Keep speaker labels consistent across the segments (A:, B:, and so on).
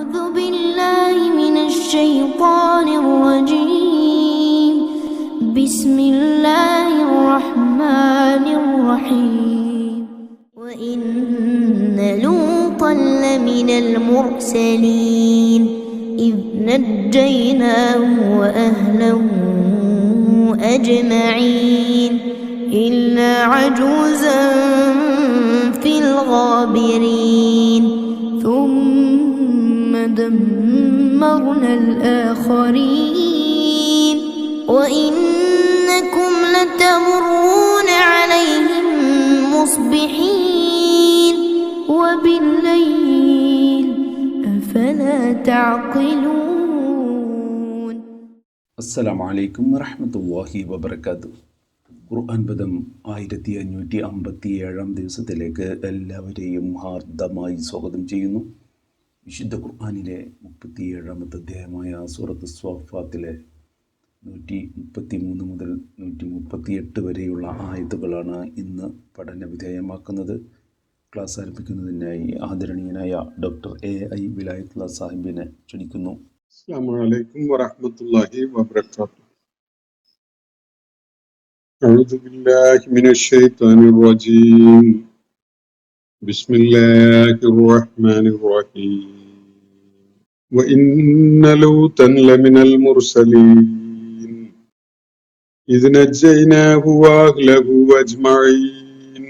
A: أعوذ بالله من الشيطان الرجيم. بسم الله الرحمن الرحيم. وإن لوطا لمن المرسلين إذ نجيناه وأهله أجمعين إلا عجوزا في الغابرين ثم دمرنا الآخرين وإنكم لتمرون عليهم مصبحين وبالليل أفلا تعقلون.
B: السلام عليكم ورحمة الله وبركاته. ഖുർആൻ പദം 1557 ദിവസത്തിലേക്ക് എല്ലാവരെയും ഹാർദമായി സ്വാഗതം ചെയ്യുന്നു. വിശുദ്ധ ഖുർആനിലെ 37 അധ്യായമായ സൂറത്ത് സ്വാഫാത്തിലെ 133 മുതൽ 138 വരെയുള്ള ആയത്തുകളാണ് ഇന്ന് പഠന വിധേയമാക്കുന്നത്. ക്ലാസ് ആരംഭിക്കുന്നതിനായി ആദരണീയനായ ഡോക്ടർ AI വിലായത്തുള്ള സാഹിബിനെ ക്ഷണിക്കുന്നു.
C: അസ്സലാമു അലൈക്കും വറഹ്മത്തുള്ളാഹി വബറകാതുഹു. അഊദു ബില്ലാഹി മിനശ് ശൈത്വാനിർ റജീം. ബിസ്മില്ലാഹിർ റഹ്മാനിർ റഹീം. വഇന്ന ലൂതൻ ലമിനൽ മുർസലീൻ ഇദ് നജ്ജയ്നാഹു വഅഹ്ലഹു അജ്മഈൻ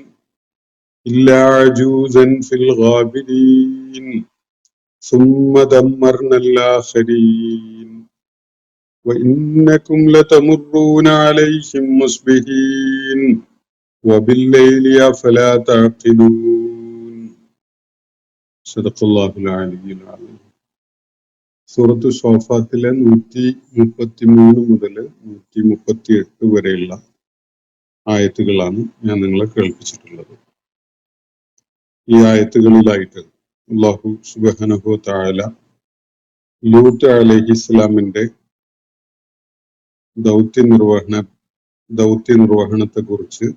C: ഇല്ലാ അജൂസൻ ഫിൽ ഗാബിരീൻ ثم دمرنا الآخرين وإنكم لتمرون عليهم مصبحين وبالليل أفلا تعقلون. صدق الله العلي العظيم. സൂറത്ത് സ്വാഫാത്തിലെ 133 മുതൽ 138 വരെയുള്ള ആയത്തുകളാണ് ഞാൻ നിങ്ങളെ കേൾപ്പിച്ചിട്ടുള്ളത്. ഈ ആയത്തുകളിലായിട്ട് അല്ലാഹു സുബ്ഹാനഹു വ തആല ലൂത്ത് അലൈഹിസ്സലാമിന്റെ ദൗത്യ നിർവഹണത്തെ കുറിച്ച്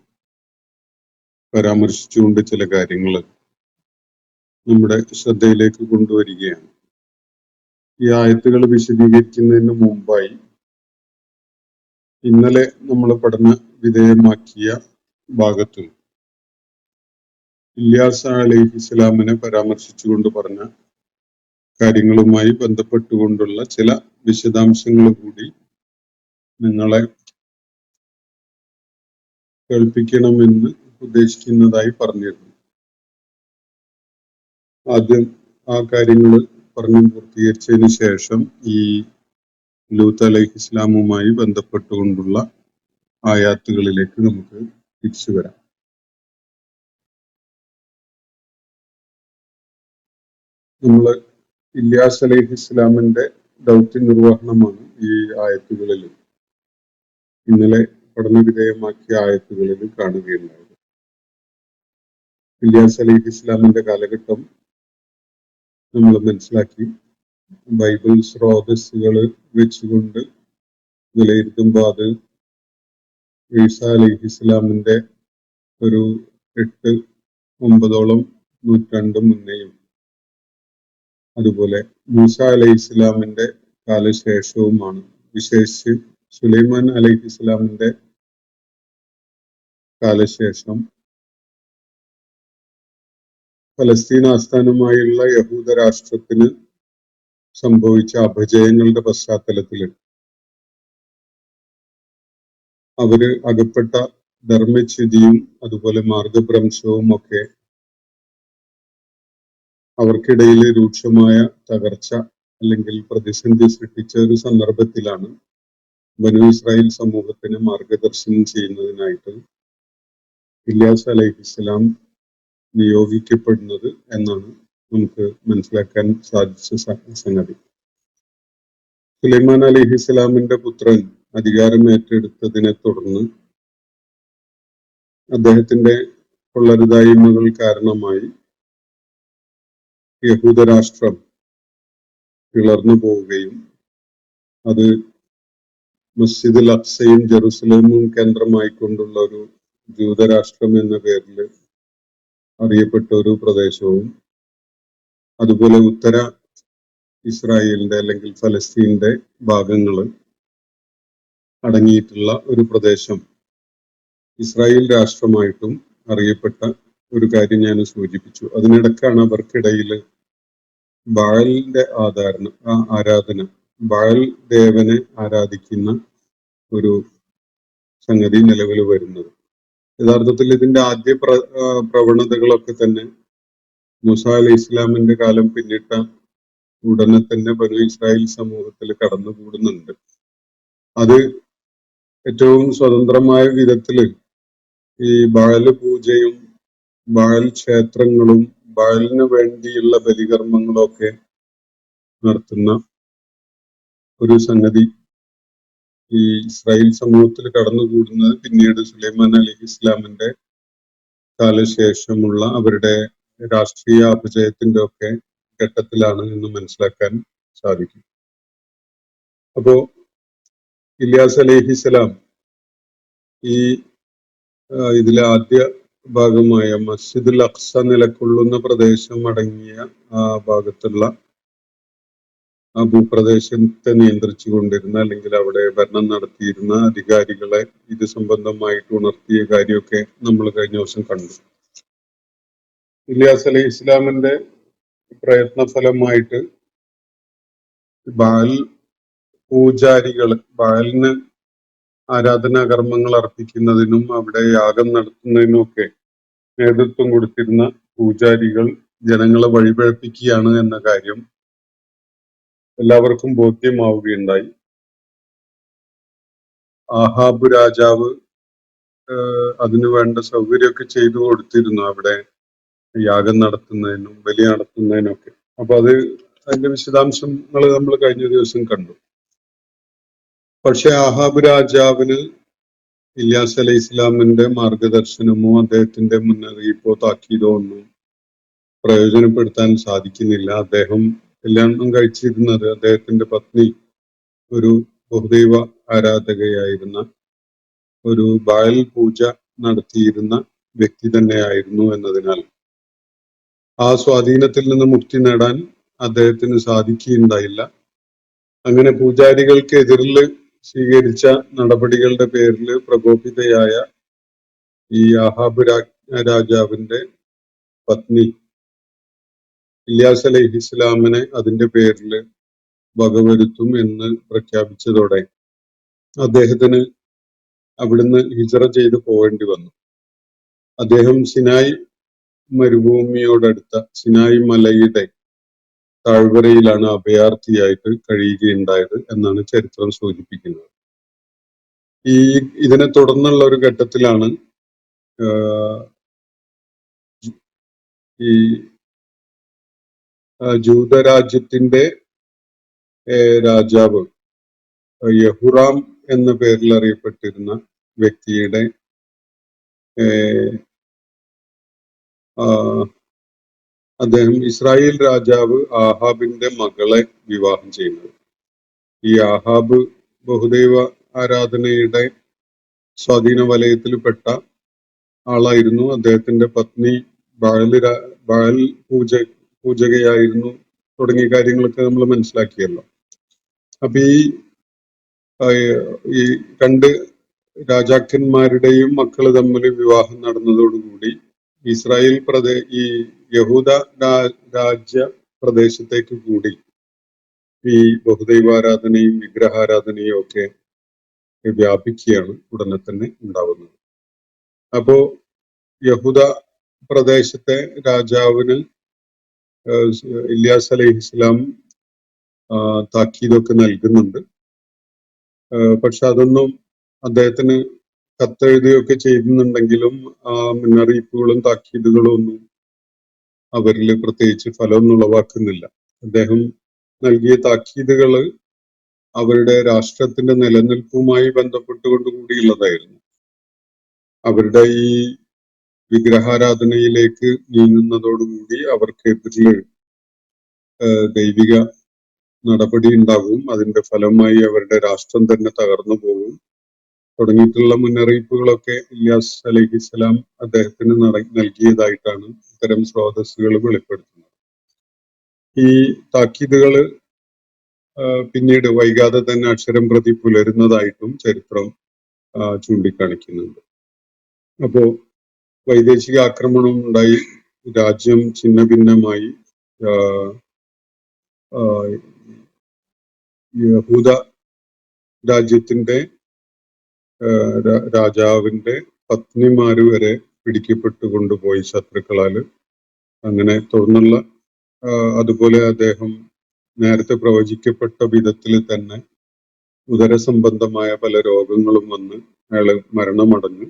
C: പരാമർശിച്ചുകൊണ്ട് ചില കാര്യങ്ങൾ നമ്മുടെ ശ്രദ്ധയിലേക്ക് കൊണ്ടുവരികയാണ്. ഈ ആയത്തുകൾ വിശദീകരിക്കുന്നതിന് മുമ്പായി ഇന്നലെ നമ്മൾ പഠന വിധേയമാക്കിയ ഭാഗത്ത് ഇല്യാസ അലൈഹിസ്സലാമിനെ പരാമർശിച്ചുകൊണ്ട് പറഞ്ഞ കാര്യങ്ങളുമായി ബന്ധപ്പെട്ടുകൊണ്ടുള്ള ചില വിശദാംശങ്ങൾ കൂടി നിങ്ങളെ കേൾപ്പിക്കണമെന്ന് ഉദ്ദേശിക്കുന്നതായി പറഞ്ഞിരുന്നു. ആദ്യം ആ കാര്യങ്ങൾ പറഞ്ഞു പൂർത്തീകരിച്ചതിന് ശേഷം ഈ ലൂത്ത് അലൈഹിസ്സലാമുമായി ബന്ധപ്പെട്ടുകൊണ്ടുള്ള ആയാത്തുകളിലേക്ക് നമുക്ക് തിരിച്ചു വരാം. നമ്മള് ഇല്യാസ് അലൈഹിസ്സലാമിന്റെ ദൗത്യ നിർവഹണമാണ് ഈ ആയത്തുകളിൽ ഇന്നലെ പഠന വിധേയമാക്കിയ ആയത്തുകളിൽ കാണുകയുണ്ടായത്. ഇല്യാസ് അലൈഹിസ്സലാമിന്റെ കാലഘട്ടം നമ്മൾ മനസ്സിലാക്കി. ബൈബിൾ സ്രോതസ്സുകൾ വെച്ചുകൊണ്ട് വിലയിരുത്തുമ്പോൾ അത് ഈസ അലൈഹിസ്സലാമിന്റെ ഒരു 8-9 നൂറ്റാണ്ട് മുന്നെയും അതുപോലെ മൂസ അലൈഹിസ്സലാമിന്റെ കാലശേഷവുമാണ്. വിശേഷിച്ച് സുലൈമാൻ അലൈഹിസ്സലാമിന്റെ കാലശേഷം ഫലസ്തീൻ ആസ്ഥാനമായുള്ള യഹൂദ രാഷ്ട്രത്തിന് സംഭവിച്ച അപജയങ്ങളുടെ പശ്ചാത്തലത്തിൽ അവര് അകപ്പെട്ട ധർമ്മച്യുതിയും അതുപോലെ മാർഗഭ്രംശവും ഒക്കെ അവർക്കിടയിൽ രൂക്ഷമായ തകർച്ച അല്ലെങ്കിൽ പ്രതിസന്ധി സൃഷ്ടിച്ച ഒരു സന്ദർഭത്തിലാണ് ബനൂ ഇസ്രായേൽ സമൂഹത്തിന് മാർഗദർശനം ചെയ്യുന്നതിനായിട്ട് ഇല്യാസ് അലൈഹിസ്സലാം നിയോഗിക്കപ്പെടുന്നത് എന്നാണ് നമുക്ക് മനസ്സിലാക്കാൻ സാധിച്ച സംഗതി. സുലൈമാൻ അലൈഹിസ്സലാമിന്റെ പുത്രൻ അധികാരം ഏറ്റെടുത്തതിനെ തുടർന്ന് അദ്ദേഹത്തിന്റെ കൊള്ളരുതായ്മകൾ കാരണമായി യഹൂദരാഷ്ട്രം പിളർന്നു പോവുകയും അത് മസ്ജിദുൽ അഖ്സയും ജെറുസലേമും കേന്ദ്രമായിക്കൊണ്ടുള്ള ഒരു ജൂതരാഷ്ട്രം എന്ന പേരിൽ അറിയപ്പെട്ട ഒരു പ്രദേശവും അതുപോലെ ഉത്തര ഇസ്രായേലിന്റെ അല്ലെങ്കിൽ ഫലസ്തീന്റെ ഭാഗങ്ങൾ അടങ്ങിയിട്ടുള്ള ഒരു പ്രദേശം ഇസ്രായേൽ രാഷ്ട്രമായിട്ടും അറിയപ്പെട്ട ഒരു കാര്യം ഞാൻ സൂചിപ്പിച്ചു. അതിനിടക്കാണ് അവർക്കിടയിൽ ബാലിന്റെ ആരാധന, ബാൽ ദേവനെ ആരാധിക്കുന്ന ഒരു സംഗതി നിലവിൽ വരുന്നത്. യഥാർത്ഥത്തിൽ ഇതിന്റെ ആദ്യ പ്രവണതകളൊക്കെ തന്നെ മൂസാ അലൈഹി ഇസ്ലാമിന്റെ കാലം പിന്നിട്ട ഉടനെ തന്നെ ബനു ഇസ്രായേൽ സമൂഹത്തിൽ കടന്നുകൂടുന്നുണ്ട്. അത് ഏറ്റവും സ്വതന്ത്രമായ വിധത്തില് ഈ ബാല് പൂജയും ബാൽ ക്ഷേത്രങ്ങളും ബാലിന് വേണ്ടിയുള്ള ബലികർമ്മങ്ങളും ഒക്കെ നടത്തുന്ന ഒരു സംഗതി ഈ ഇസ്രായേൽ സമൂഹത്തിൽ കടന്നുകൂടുന്നത് പിന്നീട് സുലൈമാൻ അലൈഹി ഇസ്ലാമിന്റെ കാലശേഷമുള്ള അവരുടെ രാഷ്ട്രീയ അപജയത്തിന്റെ ഒക്കെ ഘട്ടത്തിലാണ് എന്ന് മനസ്സിലാക്കാൻ സാധിക്കും. അപ്പോ ഇല്യാസ് അലൈഹിസ്സലാം ഈ ഇതിലെ ആദ്യ ഭാഗമായ മസ്ജിദുൽ അഖ്സ നിലകൊള്ളുന്ന പ്രദേശം അടങ്ങിയ ആ ഭാഗത്തുള്ള ആ ഭൂപ്രദേശത്തെ നിയന്ത്രിച്ചു കൊണ്ടിരുന്ന അല്ലെങ്കിൽ അവിടെ ഭരണം നടത്തിയിരുന്ന അധികാരികളെ ഇത് സംബന്ധമായിട്ട് ഉണർത്തിയ കാര്യമൊക്കെ നമ്മൾ കഴിഞ്ഞ ദിവസം കണ്ടു. ഇല്യാസ് അലൈഹി ഇസ്ലാമിന്റെ പ്രയത്ന ഫലമായിട്ട് ബാൽ പൂജാരികൾ, ബാലിന് ആരാധനാ കർമ്മങ്ങൾ അർപ്പിക്കുന്നതിനും അവിടെ യാഗം നടത്തുന്നതിനും ഒക്കെ നേതൃത്വം കൊടുത്തിരുന്ന പൂജാരികൾ ജനങ്ങളെ വഴിപഴപ്പിക്കുകയാണ് എന്ന കാര്യം എല്ലാവർക്കും ബോധ്യമാവുകയുണ്ടായി. ആഹാബ് രാജാവ് അതിനു വേണ്ട സൗകര്യമൊക്കെ ചെയ്തു കൊടുത്തിരുന്നു അവിടെ യാഗം നടത്തുന്നതിനും ബലി നടത്തുന്നതിനൊക്കെ. അപ്പൊ അതിന്റെ വിശദാംശങ്ങൾ നമ്മൾ കഴിഞ്ഞ ദിവസം കണ്ടു. പക്ഷെ ആഹാബ് രാജാവിന് ഇല്യാസ് അലൈഹി ഇസ്ലാമിന്റെ മാർഗദർശനമോ അദ്ദേഹത്തിന്റെ മുന്നറിയിപ്പോ താക്കീതോ ഒന്നും പ്രയോജനപ്പെടുത്താൻ സാധിക്കുന്നില്ല. അദ്ദേഹം കല്യാണം കഴിച്ചിരുന്നത് അദ്ദേഹത്തിന്റെ പത്നി ഒരു ബഹുദൈവ ആരാധകയായിരുന്ന, ഒരു ബാൽ പൂജ നടത്തിയിരുന്ന വ്യക്തി തന്നെയായിരുന്നു എന്നതിനാൽ ആ സ്വാധീനത്തിൽ നിന്ന് മുക്തി നേടാൻ അദ്ദേഹത്തിന് സാധിക്കുകയുണ്ടായില്ല. അങ്ങനെ പൂജാരികൾക്കെതിരിൽ സ്വീകരിച്ച നടപടികളുടെ പേരിൽ പ്രകോപിതയായ ഈ ആഹാബ് രാജാവിന്റെ പത്നി ഇല്യാസ് അലൈഹി ഇസ്ലാമിനെ അതിന്റെ പേരിൽ വകവരുത്തും എന്ന് പ്രഖ്യാപിച്ചതോടെ അദ്ദേഹത്തിന് അവിടുന്ന് ഹിജറ ചെയ്ത് പോവേണ്ടി വന്നു. അദ്ദേഹം സിനായ് മരുഭൂമിയോടടുത്ത സിനായ് മലയുടെ താഴ്വരയിലാണ് അഭയാർത്ഥിയായിട്ട് കഴിയുകയുണ്ടായത് എന്നാണ് ചരിത്രം സൂചിപ്പിക്കുന്നത്. ഇതിനെ തുടർന്നുള്ള ഒരു ഘട്ടത്തിലാണ് ഈ ജൂതരാജ്യത്തിന്റെ രാജാവ് യഹുറാം എന്ന പേരിൽ അറിയപ്പെട്ടിരുന്ന വ്യക്തിയുടെ അദ്ദേഹം ഇസ്രായേൽ രാജാവ് ആഹാബിന്റെ മകളെ വിവാഹം ചെയ്യുന്നത്. ഈ ആഹാബ് ബഹുദൈവ ആരാധനയുടെ സ്വാധീന വലയത്തിൽപ്പെട്ട ആളായിരുന്നു. അദ്ദേഹത്തിന്റെ പത്നി ബാൽ പൂജകയായിരുന്നു തുടങ്ങിയ കാര്യങ്ങളൊക്കെ നമ്മൾ മനസ്സിലാക്കിയല്ലോ. അപ്പൊ ഈ രണ്ട് രാജാക്കന്മാരുടെയും മക്കള് തമ്മിൽ വിവാഹം നടന്നതോടുകൂടി ഇസ്രായേൽ ഈ യഹൂദ രാജ്യ പ്രദേശത്തേക്ക് കൂടി ഈ ബഹുദൈവാരാധനയും വിഗ്രഹാരാധനയും ഒക്കെ വ്യാപിക്കുകയാണ് ഉടനെ തന്നെ ഉണ്ടാവുന്നത്. അപ്പോ യഹൂദ പ്രദേശത്തെ രാജാവിന് ഇല്യാസ് അലൈഹി ഇസ്ലാം താക്കീതൊക്കെ നൽകുന്നുണ്ട്. പക്ഷെ അതൊന്നും അദ്ദേഹത്തിന് കത്തെഴുതുകയൊക്കെ ചെയ്യുന്നുണ്ടെങ്കിലും ആ മുന്നറിയിപ്പുകളും താക്കീതുകളും ഒന്നും അവരിൽ പ്രത്യേകിച്ച് ഫലമൊന്നും ഉളവാക്കുന്നില്ല. അദ്ദേഹം നൽകിയ താക്കീതുകള് അവരുടെ രാഷ്ട്രത്തിന്റെ നിലനിൽപ്പുമായി ബന്ധപ്പെട്ടുകൊണ്ട് കൂടിയുള്ളതായിരുന്നു. അവരുടെ ഈ വിഗ്രഹാരാധനയിലേക്ക് നീങ്ങുന്നതോടുകൂടി അവർക്കെതിരെ ദൈവിക നടപടി ഉണ്ടാകും, അതിന്റെ ഫലമായി അവരുടെ രാഷ്ട്രം തന്നെ തകർന്നു പോകും തുടങ്ങിയിട്ടുള്ള മുന്നറിയിപ്പുകളൊക്കെ ഇല്യാസ് അലൈഹി ഇസ്ലാം അദ്ദേഹത്തിന് നൽകിയതായിട്ടാണ് ഇത്തരം സ്രോതസ്സുകൾ വെളിപ്പെടുത്തുന്നത്. ഈ താക്കീതുകൾ പിന്നീട് വൈകാതെ തന്നെ അക്ഷരം പ്രതി പുലരുന്നതായിട്ടും ചരിത്രം ചൂണ്ടിക്കാണിക്കുന്നുണ്ട്. അപ്പോ വൈദേശിക ആക്രമണം ഉണ്ടായി, രാജ്യം ഛിന്ന ഭിന്നമായി. യഹൂദ രാജ്യത്തിന്റെ രാജാവിന്റെ പത്നിമാര് വരെ പിടിക്കപ്പെട്ടു കൊണ്ടുപോയി ശത്രുക്കളാല്. അങ്ങനെ തുടർന്നുള്ള അതുപോലെ അദ്ദേഹം നേരത്തെ പ്രവചിക്കപ്പെട്ട വിധത്തിൽ തന്നെ ഉദരസംബന്ധമായ പല രോഗങ്ങളും വന്ന് അയാള് മരണമടഞ്ഞു.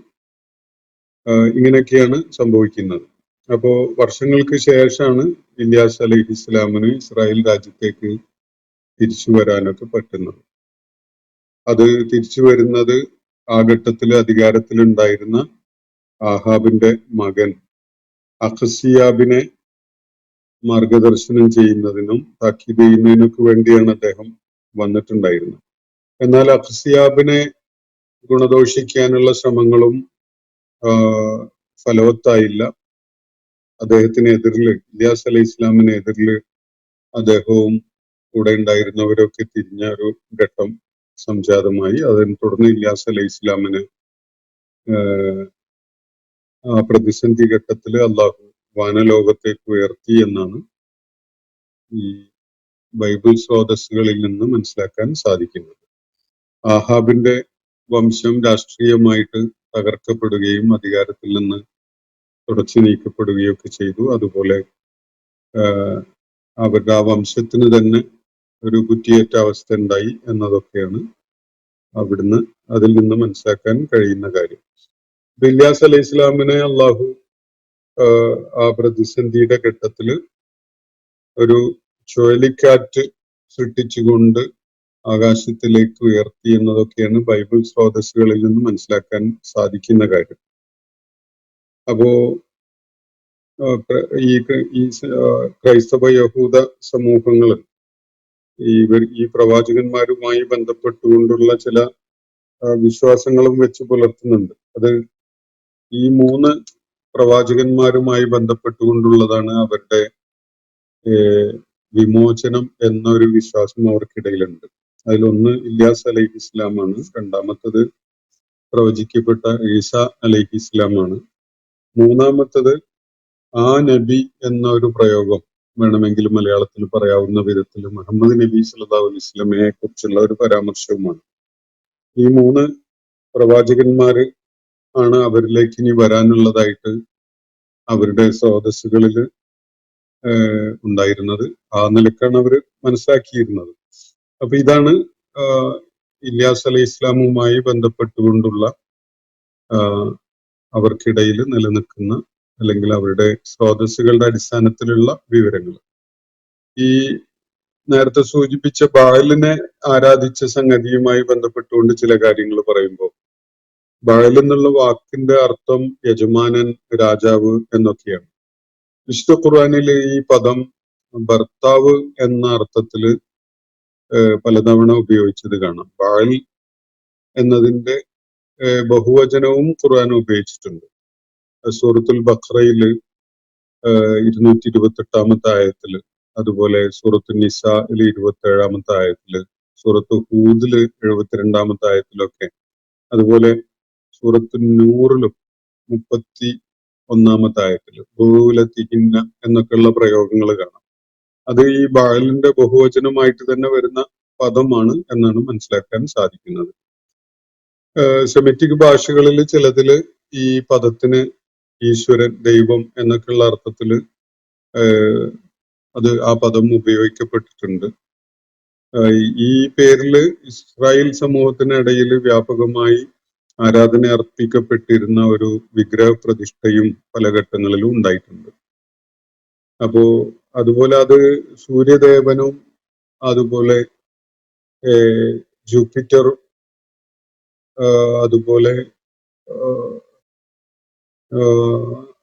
C: ഇങ്ങനെയൊക്കെയാണ് സംഭവിക്കുന്നത്. അപ്പോ വർഷങ്ങൾക്ക് ശേഷമാണ് ഇല്യാസ് അലൈഹി ഇസ്ലാമിന് ഇസ്രായേൽ രാജ്യത്തേക്ക് തിരിച്ചു വരാനൊക്കെ പറ്റുന്നത്. അത് തിരിച്ചു വരുന്നത് ആ ഘട്ടത്തിൽ അധികാരത്തിലുണ്ടായിരുന്ന ആഹാബിന്റെ മകൻ അഖസിയാബിനെ മാർഗദർശനം ചെയ്യുന്നതിനും താക്കീത് ചെയ്യുന്നതിനൊക്കെ വേണ്ടിയാണ് അദ്ദേഹം വന്നിട്ടുണ്ടായിരുന്നത്. എന്നാൽ അഖസിയാബിനെ ഗുണദോഷിക്കാനുള്ള ശ്രമങ്ങളും ഫലവത്തായില്ല. അദ്ദേഹത്തിന് എതിരില്, ഇല്യാസ് അലൈഹി ഇസ്ലാമിന് എതിരില് അദ്ദേഹവും കൂടെ ഉണ്ടായിരുന്നവരൊക്കെ തിരിഞ്ഞ ഒരു ഘട്ടം സംജാതമായി. അതിനെ തുടർന്ന് ഇല്യാസ് അലൈഹി ഇസ്ലാമിന് ആ പ്രതിസന്ധി ഘട്ടത്തില് അള്ളാഹു വാനലോകത്തേക്ക് ഉയർത്തി എന്നാണ് ഈ ബൈബിൾ സ്രോതസ്സുകളിൽ നിന്ന് മനസ്സിലാക്കാൻ സാധിക്കുന്നത്. ആഹാബിന്റെ വംശം രാഷ്ട്രീയമായിട്ട് തകർക്കപ്പെടുകയും അധികാരത്തിൽ നിന്ന് തുടച്ചു നീക്കപ്പെടുകയൊക്കെ ചെയ്തു. അതുപോലെ അവരുടെ ആ വംശത്തിന് തന്നെ ഒരു കുറ്റിയേറ്റ അവസ്ഥ ഉണ്ടായി എന്നതൊക്കെയാണ് അവിടുന്ന് അതിൽ നിന്ന് മനസ്സിലാക്കാൻ കഴിയുന്ന കാര്യം. ഇല്യാസ് അലൈഹി ഇസ്ലാമിനെ അള്ളാഹു ആ പ്രതിസന്ധിയുടെ ഘട്ടത്തില് ഒരു ചുഴലിക്കാറ്റ് സൃഷ്ടിച്ചുകൊണ്ട് ആകാശത്തിലേക്ക് ഉയർത്തി എന്നതൊക്കെയാണ് ബൈബിൾ സ്രോതസ്സുകളിൽ നിന്ന് മനസ്സിലാക്കാൻ സാധിക്കുന്ന കാര്യം. അപ്പോ ഈ ക്രൈസ്തവ യഹൂദ സമൂഹങ്ങൾ ഈ പ്രവാചകന്മാരുമായി ബന്ധപ്പെട്ടുകൊണ്ടുള്ള ചില വിശ്വാസങ്ങളും വെച്ച് പുലർത്തുന്നുണ്ട്. അത് ഈ 3 പ്രവാചകന്മാരുമായി ബന്ധപ്പെട്ടുകൊണ്ടുള്ളതാണ്. അവരുടെ വിമോചനം എന്നൊരു വിശ്വാസം അവർക്കിടയിലുണ്ട്. അതിലൊന്ന് ഇല്യാസ് അലൈഹി ഇസ്ലാമാണ്, രണ്ടാമത്തത് പ്രവചിക്കപ്പെട്ട ഈസ അലൈഹി ഇസ്ലാമാണ്, മൂന്നാമത്തത് ആ നബി എന്നൊരു പ്രയോഗം വേണമെങ്കിൽ മലയാളത്തിൽ പറയാവുന്ന വിധത്തിൽ മുഹമ്മദ് നബി സല്ലല്ലാഹു അലൈഹി വസല്ലമയെ കുറിച്ചുള്ള ഒരു പരാമർശവുമാണ്. ഈ 3 പ്രവാചകന്മാര് ആണ് അവരിലേക്ക് ഇനി വരാനുള്ളതായിട്ട് അവരുടെ സ്രോതസ്സുകളിൽ ഉണ്ടായിരുന്നത്. ആ നിലക്കാണ് അവർ മനസ്സിലാക്കിയിരുന്നത്. അപ്പൊ ഇതാണ് ഇല്യാസ് അലൈഹി ഇസ്ലാമുമായി ബന്ധപ്പെട്ടുകൊണ്ടുള്ള അവർക്കിടയിൽ നിലനിൽക്കുന്ന അല്ലെങ്കിൽ അവരുടെ സ്രോതസ്സുകളുടെ അടിസ്ഥാനത്തിലുള്ള വിവരങ്ങൾ. ഈ നേരത്തെ സൂചിപ്പിച്ച ബാലിനെ ആരാധിച്ച സംഗതിയുമായി ബന്ധപ്പെട്ടുകൊണ്ട് ചില കാര്യങ്ങൾ പറയുമ്പോൾ, ബാൽ എന്നുള്ള വാക്കിന്റെ അർത്ഥം യജമാനൻ, രാജാവ് എന്നൊക്കെയാണ്. വിശുദ്ധ ഖുർആനിൽ ഈ പദം ഭർത്താവ് എന്ന അർത്ഥത്തില് പലതവണ ഉപയോഗിച്ചത് കാണാം. ബാൽ എന്നതിന്റെ ബഹുവചനവും ഖുർആൻ ഉപയോഗിച്ചിട്ടുണ്ട്. സൂറത്തുൽ ബഖറയില് 228 ആയത്തില്, അതുപോലെ സൂറത്തു നിസായില് 27 ആയത്തില്, സൂറത്തു ഹൂദില് 72 ആയത്തിലൊക്കെ, അതുപോലെ സൂറത്തു നൂറിലും 31 ആയത്തില് ബഹുലത്തിഹിന്ന എന്നൊക്കെയുള്ള പ്രയോഗങ്ങൾ കാണാം. അത് ഈ ബാലിന്റെ ബഹുവചനമായിട്ട് തന്നെ വരുന്ന പദമാണ് എന്നാണ് മനസ്സിലാക്കാൻ സാധിക്കുന്നത്. സെമിറ്റിക് ഭാഷകളിൽ ചിലതില് ഈ പദത്തിന് ഈശ്വരൻ, ദൈവം എന്നൊക്കെയുള്ള അർത്ഥത്തില് അത് ആ പദം ഉപയോഗിക്കപ്പെട്ടിട്ടുണ്ട്. ഈ പേരില് ഇസ്രായേൽ സമൂഹത്തിനിടയിൽ വ്യാപകമായി ആരാധന അർപ്പിക്കപ്പെട്ടിരുന്ന ഒരു വിഗ്രഹ പ്രതിഷ്ഠയും പല ഘട്ടങ്ങളിലും ഉണ്ടായിട്ടുണ്ട്. അപ്പോ അതുപോലെ അത് സൂര്യദേവനും അതുപോലെ ജൂപ്പിറ്റർ, അതുപോലെ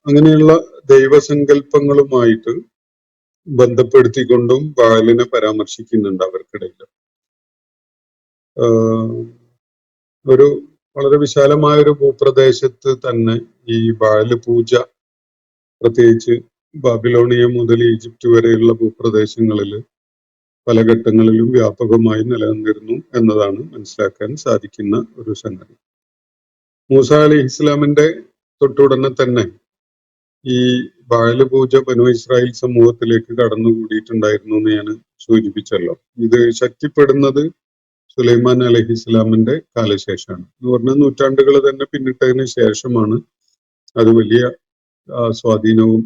C: അങ്ങനെയുള്ള ദൈവസങ്കല്പങ്ങളുമായിട്ട് ബന്ധപ്പെടുത്തിക്കൊണ്ടും ബാലിനെ പരാമർശിക്കുന്നുണ്ട് അവർക്കിടയിൽ. ഒരു വളരെ വിശാലമായ ഒരു ഭൂപ്രദേശത്ത് തന്നെ ഈ ബാല് പൂജ, പ്രത്യേകിച്ച് ബാബിലോണിയ മുതൽ ഈജിപ്റ്റ് വരെയുള്ള ഭൂപ്രദേശങ്ങളിൽ പല ഘട്ടങ്ങളിലും വ്യാപകമായി നിലനിന്നിരുന്നു എന്നതാണ് മനസ്സിലാക്കാൻ സാധിക്കുന്ന ഒരു സംഗതി. മൂസ അലൈഹി ഇസ്ലാമിന്റെ തൊട്ടുടനെ തന്നെ ഈ ബാഅല് പൂജ ബനൂ ഇസ്രായേൽ സമൂഹത്തിലേക്ക് കടന്നുകൂടിയിട്ടുണ്ടായിരുന്നു എന്ന് ഞാൻ സൂചിപ്പിച്ചല്ലോ. ഇത് ശക്തിപ്പെടുന്നത് സുലൈമാൻ അലൈഹി ഇസ്ലാമിന്റെ കാലശേഷമാണ്. എന്ന് പറഞ്ഞാൽ നൂറ്റാണ്ടുകൾ തന്നെ പിന്നിട്ടതിന് ശേഷമാണ് അത് വലിയ സ്വാധീനവും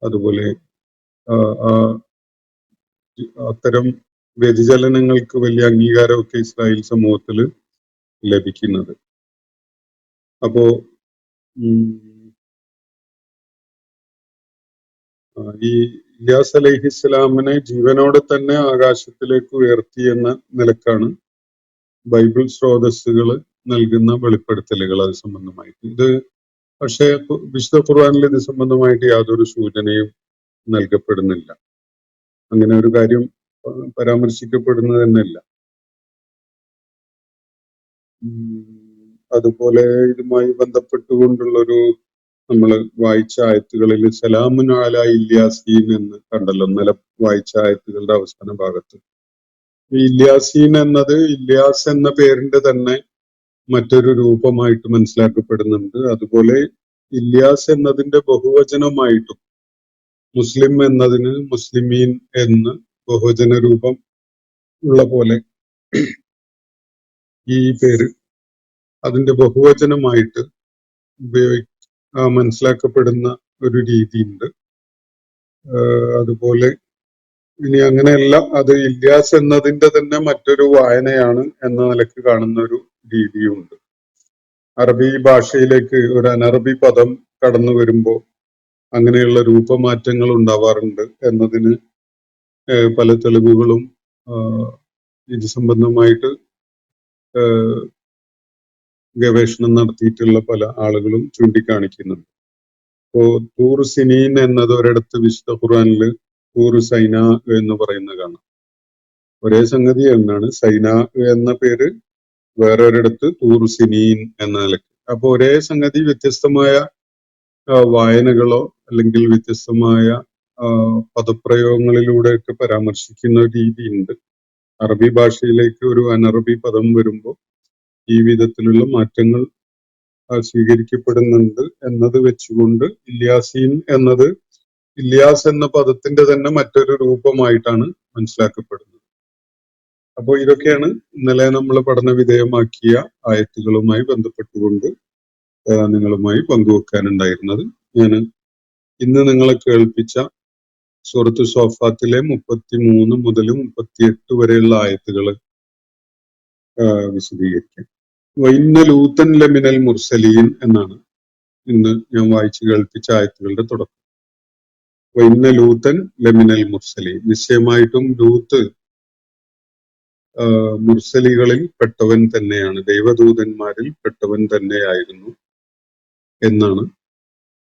C: അതുപോലെ അത്തരം വ്യതിചലനങ്ങൾക്ക് വലിയ അംഗീകാരമൊക്കെ ഇസ്രായേൽ സമൂഹത്തിൽ ലഭിക്കുന്നത്. അപ്പോ ഈ ഇല്യാസ് അലൈഹി ഇസ്ലാമിനെ ജീവനോടെ തന്നെ ആകാശത്തിലേക്ക് ഉയർത്തി എന്ന നിലക്കാണ് ബൈബിൾ സ്രോതസ്സുകൾ നൽകുന്ന വെളിപ്പെടുത്തലുകൾ അത് സംബന്ധമായിട്ട്. ഇത് പക്ഷേ വിശുദ്ധ ഖുർആനിൽ ഇത് സംബന്ധമായിട്ട് യാതൊരു സൂചനയും നൽകപ്പെടുന്നില്ല. അങ്ങനെ ഒരു കാര്യം പരാമർശിക്കപ്പെടുന്നത് തന്നെയല്ല. അതുപോലെ ഇതുമായി ബന്ധപ്പെട്ടുകൊണ്ടുള്ളൊരു നമ്മൾ വായിച്ച ആയത്തുകളിൽ സലാമുൻ അലാ ഇല്യാസീൻ എന്ന് കണ്ടല്ലോ ഇന്നലെ വായിച്ച ആയത്തുകളുടെ അവസാന ഭാഗത്ത്. ഇല്യാസീൻ എന്നത് ഇല്യാസ് എന്ന പേരിന്റെ തന്നെ മറ്റൊരു രൂപമായിട്ട് മനസ്സിലാക്കപ്പെടുന്നുണ്ട്. അതുപോലെ ഇല്യാസ് എന്നതിന്റെ ബഹുവചനമായിട്ടും മുസ്ലിം എന്നതിന് മുസ്ലിമീൻ എന്ന് ബഹുവചന രൂപം ഉള്ള പോലെ ഈ പേര് അതിന്റെ ബഹുവചനമായിട്ട് മനസ്സിലാക്കപ്പെടുന്ന ഒരു രീതിയുണ്ട്. അതുപോലെ ഇനി അങ്ങനെയല്ല, അത് ഇല്യാസ് എന്നതിന്റെ തന്നെ മറ്റൊരു വായനയാണ് എന്ന നിലക്ക് കാണുന്ന ഒരു രീതിയുമുണ്ട്. അറബി ഭാഷയിലേക്ക് ഒരു അനറബി പദം കടന്നു വരുമ്പോൾ അങ്ങനെയുള്ള രൂപമാറ്റങ്ങൾ ഉണ്ടാവാറുണ്ട് എന്നതിന് പല തെളിവുകളും ഇത് സംബന്ധമായിട്ട് ഗവേഷണം നടത്തിയിട്ടുള്ള പല ആളുകളും ചൂണ്ടിക്കാണിക്കുന്നുണ്ട്. ഇപ്പോ തൂർ സിനീൻ എന്നത് ഒരിടത്ത് വിശുദ്ധ ഖുർആനിൽ തൂർ സൈന എന്ന് പറയുന്ന കാണാം. ഒരേ സംഗതി എന്നാണ്. സൈന എന്ന പേര് വേറൊരിടത്ത് തൂർ സിനീൻ എന്ന നിലയ്ക്ക്. അപ്പൊ ഒരേ സംഗതി വ്യത്യസ്തമായ വായനകളോ അല്ലെങ്കിൽ വ്യത്യസ്തമായ പദപ്രയോഗങ്ങളിലൂടെയൊക്കെ പരാമർശിക്കുന്ന രീതിയുണ്ട്. അറബി ഭാഷയിലേക്ക് ഒരു അനറബി പദം വരുമ്പോൾ ഈ വിധത്തിലുള്ള മാറ്റങ്ങൾ സ്വീകരിക്കപ്പെടുന്നുണ്ട് എന്നത് വെച്ചുകൊണ്ട് ഇല്യാസീൻ എന്നത് ഇല്യാസ് എന്ന പദത്തിന്റെ തന്നെ മറ്റൊരു രൂപമായിട്ടാണ് മനസ്സിലാക്കപ്പെടുന്നത്. അപ്പോൾ ഇതൊക്കെയാണ് ഇന്നലെ നമ്മൾ പഠന വിധേയമാക്കിയ ആയത്തുകളുമായി ബന്ധപ്പെട്ടുകൊണ്ട് നിങ്ങളുമായി പങ്കുവെക്കാനുണ്ടായിരുന്നത്. ഞാൻ ഇന്ന് നിങ്ങളെ കേൾപ്പിച്ച സൂറത്ത് സോഫാത്തിലെ 33 മുതൽ 38 വരെയുള്ള ആയത്തുകൾ വിശദീകരിക്കാം. വൈന്ന ലൂത്തൻ ലമിനൽ മുർസലീൻ എന്നാണ് ഇന്ന് ഞാൻ വായിച്ചു കേൾപ്പിച്ച ആയത്തുകളുടെ തുടക്കം. വൈന്ന ലൂത്തൻ ലമിനൽ മുർസലീൻ, നിശ്ചയമായിട്ടും ലൂത്ത് മുർസലികളിൽ പെട്ടവൻ തന്നെയാണ്, ദൈവദൂതന്മാരിൽ പെട്ടവൻ തന്നെയായിരുന്നു എന്നാണ്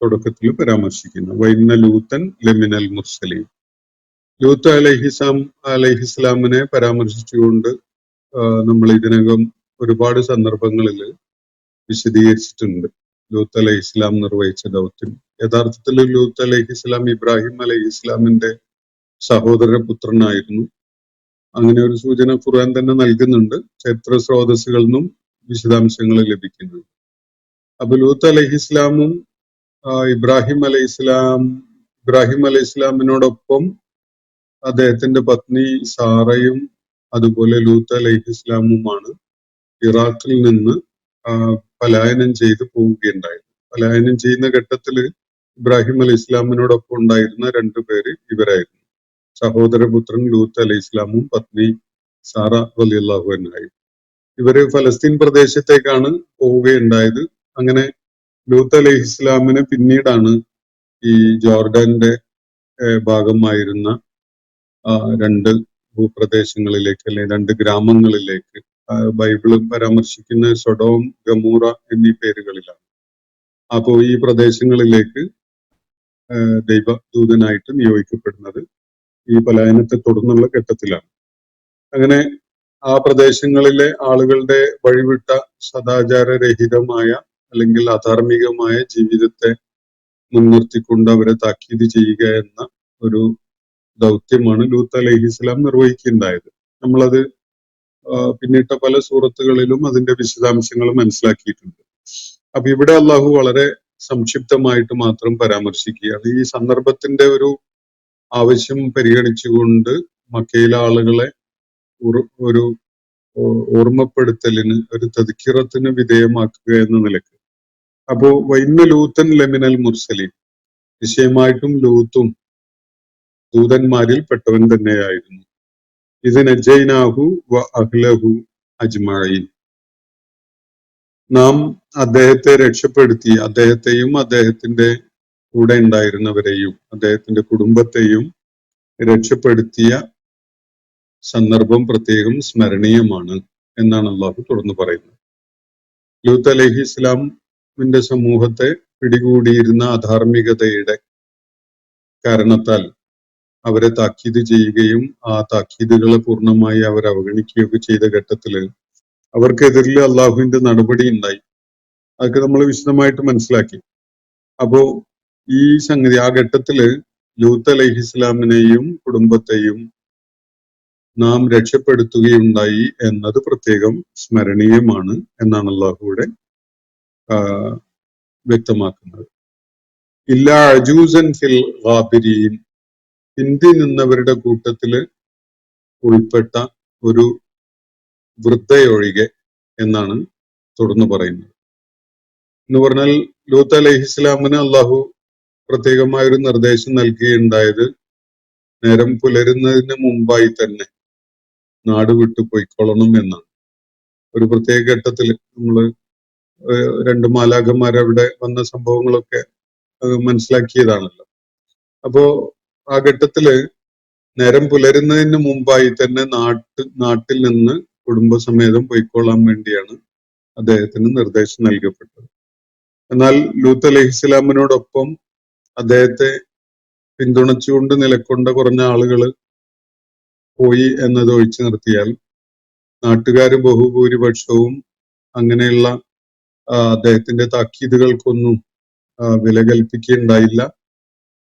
C: തുടക്കത്തിൽ പരാമർശിക്കുന്നത്. വൈന്ന ലൂത്തൻ ലമിനൽ മുർസലീൻ. ലൂത്ത് അലൈഹിസ്ലാമിനെ പരാമർശിച്ചുകൊണ്ട് നമ്മൾ ഇതിനകം ഒരുപാട് സന്ദർഭങ്ങളിൽ വിശദീകരിച്ചിട്ടുണ്ട് ലൂത്ത് അലൈഹി ഇസ്ലാം നിർവഹിച്ച ദൗത്യം. യഥാർത്ഥത്തിൽ ലൂത്ത് അലൈഹി ഇസ്ലാം ഇബ്രാഹിം അലൈഹി ഇസ്ലാമിന്റെ സഹോദര പുത്രനായിരുന്നു. അങ്ങനെ ഒരു സൂചന ഖുർആൻ തന്നെ നൽകുന്നുണ്ട്. ചരിത്ര സ്രോതസ്സുകളിൽ നിന്നും വിശദാംശങ്ങൾ ലഭിക്കുന്നുണ്ട്. അപ്പൊ ലൂത്ത് അലൈഹി ഇസ്ലാമും ഇബ്രാഹിം അലൈഹി ഇസ്ലാമിനോടൊപ്പം അദ്ദേഹത്തിന്റെ പത്നി സാറയും അതുപോലെ ലൂത്ത് അലൈഹി ഇസ്ലാമുമാണ് ഇറാഖിൽ നിന്ന് പലായനം ചെയ്ത് പോവുകയുണ്ടായത്. പലായനം ചെയ്യുന്ന ഘട്ടത്തിൽ ഇബ്രാഹിം അലൈഹി ഇസ്ലാമിനോടൊപ്പം ഉണ്ടായിരുന്ന 2 പേര് ഇവരായിരുന്നു. സഹോദരപുത്രൻ ലൂത്ത് അലൈഹി ഇസ്ലാമും പത്നി സാറ റളിയല്ലാഹു അൻഹയും. ഇവര് ഫലസ്തീൻ പ്രദേശത്തേക്കാണ് പോവുകയുണ്ടായത്. അങ്ങനെ ലൂത്ത് അലൈഹി ഇസ്ലാമിന് പിന്നീടാണ് ഈ ജോർഡാന്റെ ഭാഗമായിരുന്ന 2 ഭൂപ്രദേശങ്ങളിലേക്ക് അല്ലെങ്കിൽ 2 ഗ്രാമങ്ങളിലേക്ക് ബൈബിള് പരാമർശിക്കുന്ന സൊഡോം, ഗമൂറ എന്നീ പേരുകളിലാണ്. അപ്പോ ഈ പ്രദേശങ്ങളിലേക്ക് ദൈവദൂതനായിട്ട് നിയോഗിക്കപ്പെടുന്നത് ഈ പലായനത്തെ തുടർന്നുള്ള ഘട്ടത്തിലാണ്. അങ്ങനെ ആ പ്രദേശങ്ങളിലെ ആളുകളുടെ വഴിവിട്ട സദാചാരരഹിതമായ അല്ലെങ്കിൽ അധാർമികമായ ജീവിതത്തെ മുൻനിർത്തിക്കൊണ്ട് അവരെ താക്കീത് ചെയ്യുക എന്ന ഒരു ദൗത്യമാണ് ലൂത്ത് അലൈഹിസ്സലാം നിർവഹിക്കുകയുണ്ടായത്. നമ്മളത് പിന്നിട്ട പല സൂറത്തുകളിലും അതിന്റെ വിശദാംശങ്ങൾ മനസ്സിലാക്കിയിട്ടുണ്ട്. അപ്പൊ ഇവിടെ അള്ളാഹു വളരെ സംക്ഷിപ്തമായിട്ട് മാത്രം പരാമർശിക്കുകയാണ്. ഈ സന്ദർഭത്തിന്റെ ഒരു ആവശ്യം പരിഗണിച്ചുകൊണ്ട് മക്കയിലെ ആളുകളെ ഒരു ഓർമ്മപ്പെടുത്തലിന്, ഒരു തദ്കിറത്തിന് വിധേയമാക്കുക എന്ന നിലക്ക്. അപ്പോ വൈന്ന ലൂത്തൻ ലമിനൽ മുർസലീൻ, നിശ്ചയമായിട്ടും ലൂത്തും ദൂതന്മാരിൽ പെട്ടവൻ തന്നെയായിരുന്നു. ഇത് നജൈനാഹു വ അഹ്ലഹു അജ്മഈൻ, നാം അദ്ദേഹത്തെ രക്ഷപ്പെടുത്തി, അദ്ദേഹത്തെയും അദ്ദേഹത്തിന്റെ കൂടെ ഉണ്ടായിരുന്നവരെയും അദ്ദേഹത്തിന്റെ കുടുംബത്തെയും രക്ഷപ്പെടുത്തിയ സന്ദർഭം പ്രത്യേകം സ്മരണീയമാണ് എന്നാണ് അള്ളാഹു തുടർന്ന് പറയുന്നത്. ലൂത്ത് അലൈഹി ഇസ്ലാമിന്റെ സമൂഹത്തെ പിടികൂടിയിരുന്ന അധാർമികതയുടെ കാരണത്താൽ അവരെ താക്കീത് ചെയ്യുകയും ആ താക്കീതുകളെ പൂർണ്ണമായി അവർ അവഗണിക്കുകയൊക്കെ ചെയ്ത ഘട്ടത്തില് അവർക്കെതിരിൽ അള്ളാഹുവിന്റെ നടപടി ഉണ്ടായി. അതൊക്കെ നമ്മൾ വിശദമായിട്ട് മനസ്സിലാക്കി. അപ്പോ ഈ സംഗതി ആ ഘട്ടത്തില് ലൂത്ത് അലൈഹി ഇസ്ലാമിനെയും കുടുംബത്തെയും നാം രക്ഷപ്പെടുത്തുകയുണ്ടായി എന്നത് പ്രത്യേകം സ്മരണീയമാണ് എന്നാണ് അള്ളാഹുവിടെ വ്യക്തമാക്കുന്നത്. ഇല്ലാ അജൂസൻ ഫിൽ ഗാബിരീൻ, ഹിന്ദി നിന്നവരുടെ കൂട്ടത്തില് ഉൾപ്പെട്ട ഒരു വൃദ്ധയൊഴികെ എന്നാണ് തുടർന്ന് പറയുന്നത്. എന്ന് പറഞ്ഞാൽ ലൂത്ത് അലൈഹി ഇസ്ലാമിന് അള്ളാഹു പ്രത്യേകമായ ഒരു നിർദ്ദേശം നൽകുകയുണ്ടായത് നേരം പുലരുന്നതിന് മുമ്പായി തന്നെ നാട് വിട്ടു പോയിക്കൊള്ളണം എന്നാണ്. ഒരു പ്രത്യേക ഘട്ടത്തിൽ നമ്മള് രണ്ട് മാലാഖമാർ അവിടെ വന്ന സംഭവങ്ങളൊക്കെ മനസ്സിലാക്കിയതാണല്ലോ. അപ്പോ ആ ഘട്ടത്തില് നേരം പുലരുന്നതിന് മുമ്പായി തന്നെ നാട്ടിൽ നിന്ന് കുടുംബസമേതം പൊയ്ക്കൊള്ളാൻ വേണ്ടിയാണ് അദ്ദേഹത്തിന് നിർദ്ദേശം നൽകപ്പെട്ടത്. എന്നാൽ ലൂത്ത് അലൈഹി ഇസ്ലാമിനോടൊപ്പം അദ്ദേഹത്തെ പിന്തുണച്ചുകൊണ്ട് നിലകൊണ്ട കുറഞ്ഞ ആളുകൾ പോയി എന്നത് ഒഴിച്ചു നിർത്തിയാൽ നാട്ടുകാര് ബഹുഭൂരിപക്ഷവും അങ്ങനെയുള്ള അദ്ദേഹത്തിന്റെ താക്കീതുകൾക്കൊന്നും വില കൽപ്പിക്കുകയുണ്ടായില്ല.